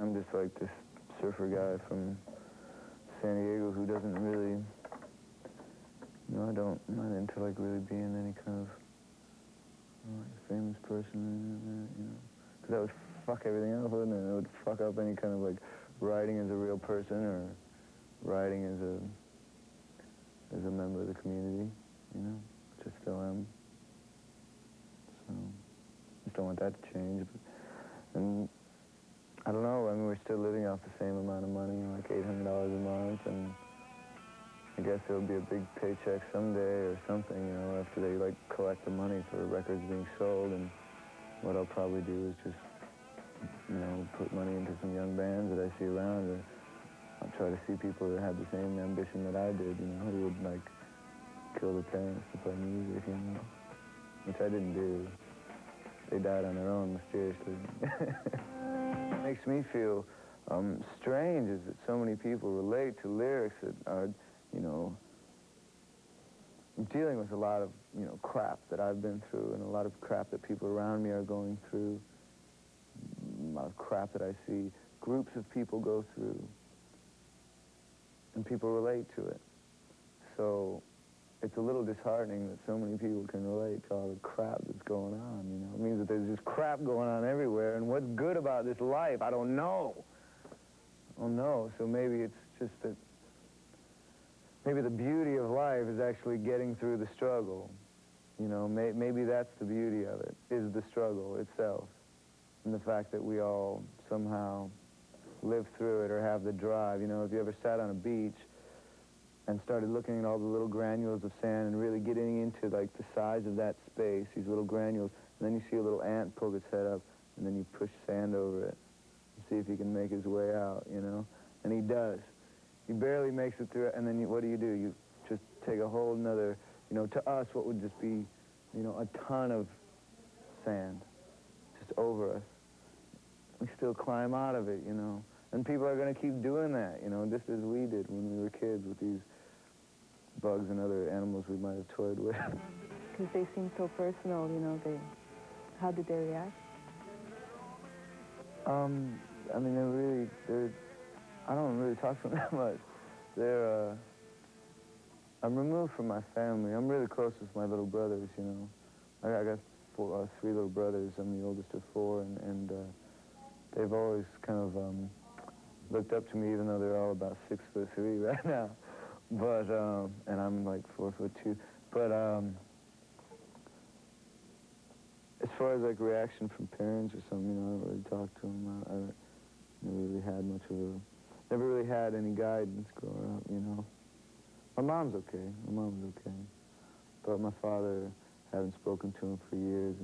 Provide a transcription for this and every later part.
I'm just like this surfer guy from San Diego who doesn't really, you know, I'm not into like really being any kind of like famous person, you know, because that would fuck everything up, wouldn't it? It would fuck up any kind of like writing as a real person or writing as a member of the community, you know, which I still am. So, I just don't want that to change. And I don't know, I mean, we're still living off the same amount of money, like $800 a month, and I guess there'll be a big paycheck someday or something, you know, after they, like, collect the money for records being sold, and what I'll probably do is just, you know, put money into some young bands that I see around, or I'll try to see people that have the same ambition that I did, you know, who would, like, kill their parents to play music, you know, which I didn't do. They died on their own, mysteriously. What makes me feel strange is that so many people relate to lyrics that are, you know, I'm dealing with a lot of, you know, crap that I've been through and a lot of crap that people around me are going through, a lot of crap that I see groups of people go through, and people relate to it. So it's a little disheartening that so many people can relate to all the crap that's going on, you know. It means that there's just crap going on everywhere, and what's good about this life, I don't know. I don't know, so maybe it's just that, maybe the beauty of life is actually getting through the struggle. You know, maybe that's the beauty of it, is the struggle itself, and the fact that we all somehow live through it or have the drive. You know, if you ever sat on a beach and started looking at all the little granules of sand and really getting into, like, the size of that space, these little granules, and then you see a little ant poke its head up, and then you push sand over it and see if he can make his way out, you know? And he does. He barely makes it through, and then what do? You just take a whole nother, you know, to us, what would just be, you know, a ton of sand just over us. We still climb out of it, you know? And people are going to keep doing that, you know, just as we did when we were kids with these bugs and other animals we might have toyed with. Because they seem so personal, you know, how did they react? I mean, I don't really talk to them that much. I'm removed from my family. I'm really close with my little brothers, you know. I got three little brothers. I'm the oldest of four, and they've always kind of looked up to me, even though they're all about 6'3" right now. But, and I'm like 4'2". But, as far as like reaction from parents or something, you know, I don't really talk to them. I never really had much of never really had any guidance growing up, you know. My mom's okay. My mom's okay. But my father, haven't spoken to him for years,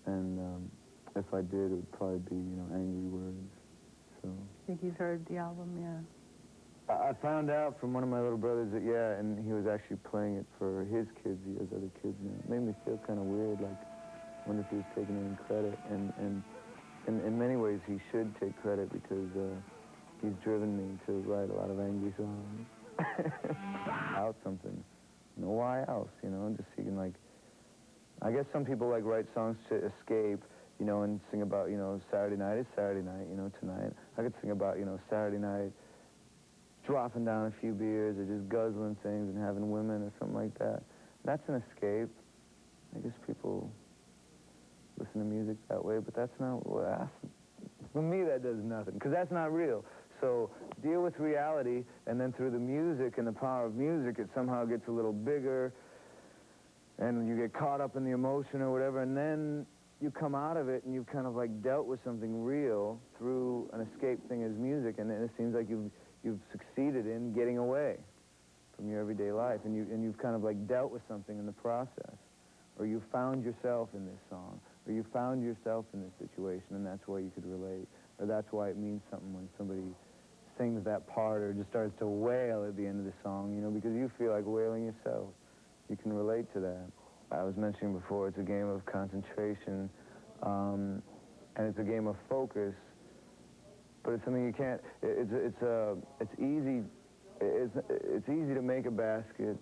and if I did, it would probably be, you know, angry words. So. I think he's heard the album, yeah. I found out from one of my little brothers that, yeah, and he was actually playing it for his kids. He has other kids now. It made me feel kind of weird, like, I wonder if he was taking any credit. And in many ways, he should take credit because he's driven me to write a lot of angry songs. Out something. You know, why else, you know? Just so you can, like, I guess some people, like, write songs to escape, you know, and sing about, you know, Saturday night is Saturday night, you know, tonight. I could sing about, you know, Saturday night, dropping down a few beers or just guzzling things and having women or something like that. That's an escape. I guess people listen to music that way, but that's not what for me, that does nothing, because that's not real. So deal with reality, and then through the music and the power of music, it somehow gets a little bigger, and you get caught up in the emotion or whatever, and then you come out of it, and you've kind of like dealt with something real through an escape thing as music, and then it seems like you've succeeded in getting away from your everyday life, and you've kind of like dealt with something in the process, or you found yourself in this song, or you found yourself in this situation, and that's why you could relate, or that's why it means something when somebody sings that part or just starts to wail at the end of the song, you know, because you feel like wailing yourself. You can relate to that. I was mentioning before, it's a game of concentration, and it's a game of focus, but it's something you can't, it's easy to make a basket.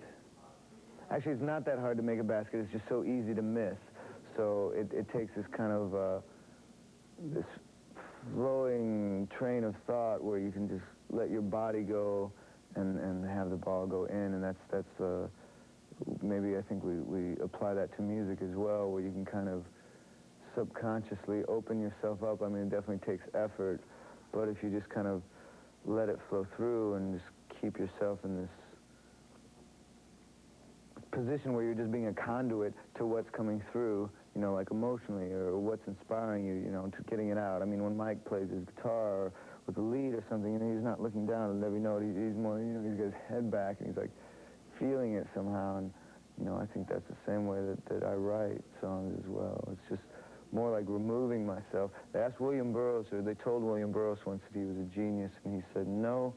Actually, it's not that hard to make a basket, it's just so easy to miss. So it takes this kind of, this flowing train of thought where you can just let your body go and have the ball go in, and that's maybe I think we apply that to music as well, where you can kind of subconsciously open yourself up. I mean, it definitely takes effort, but if you just kind of let it flow through and just keep yourself in this position where you're just being a conduit to what's coming through, you know, like emotionally, or what's inspiring you, you know, to getting it out. I mean, when Mike plays his guitar or with a lead or something, you know, he's not looking down at every note. He's more, you know, he's got his head back and he's like feeling it somehow. And, you know, I think that's the same way that I write songs as well. It's just more like removing myself. They asked William Burroughs, or they told William Burroughs once that he was a genius, and he said no,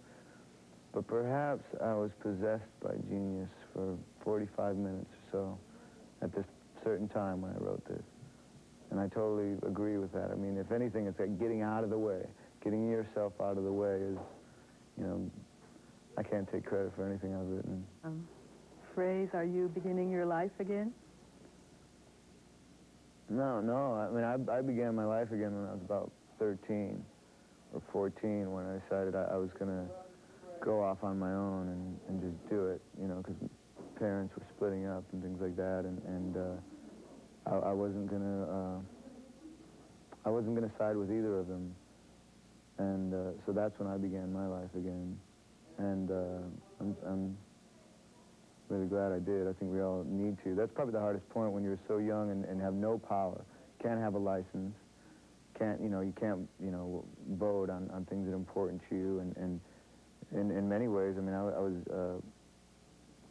but perhaps I was possessed by genius for 45 minutes or so at this certain time when I wrote this. And I totally agree with that. I mean, if anything, it's like getting out of the way. Getting yourself out of the way is, you know, I can't take credit for anything I've written. Phrase, are you beginning your life again? No. I mean, I began my life again when I was about 13 or 14 when I decided I was going to go off on my own and just do it, you know, because parents were splitting up and things like that, and I wasn't gonna side with either of them, and so that's when I began my life again, and I'm really glad I did. I think we all need to. That's probably the hardest point when you're so young and have no power, can't have a license, you can't vote on things that are important to you, and in many ways, I mean, I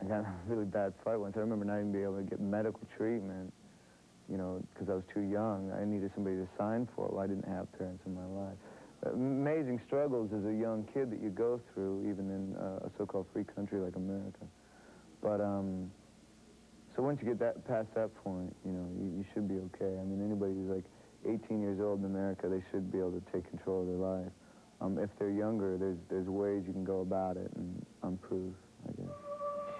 got in a really bad fight once. I remember not even being able to get medical treatment, you know, because I was too young. I needed somebody to sign for it. Well, I didn't have parents in my life. Amazing struggles as a young kid that you go through, even in a so-called free country like America. But, so once you get past that point, you know, you should be okay. I mean, anybody who's like 18 years old in America, they should be able to take control of their life. If they're younger, there's ways you can go about it, and I'm proof.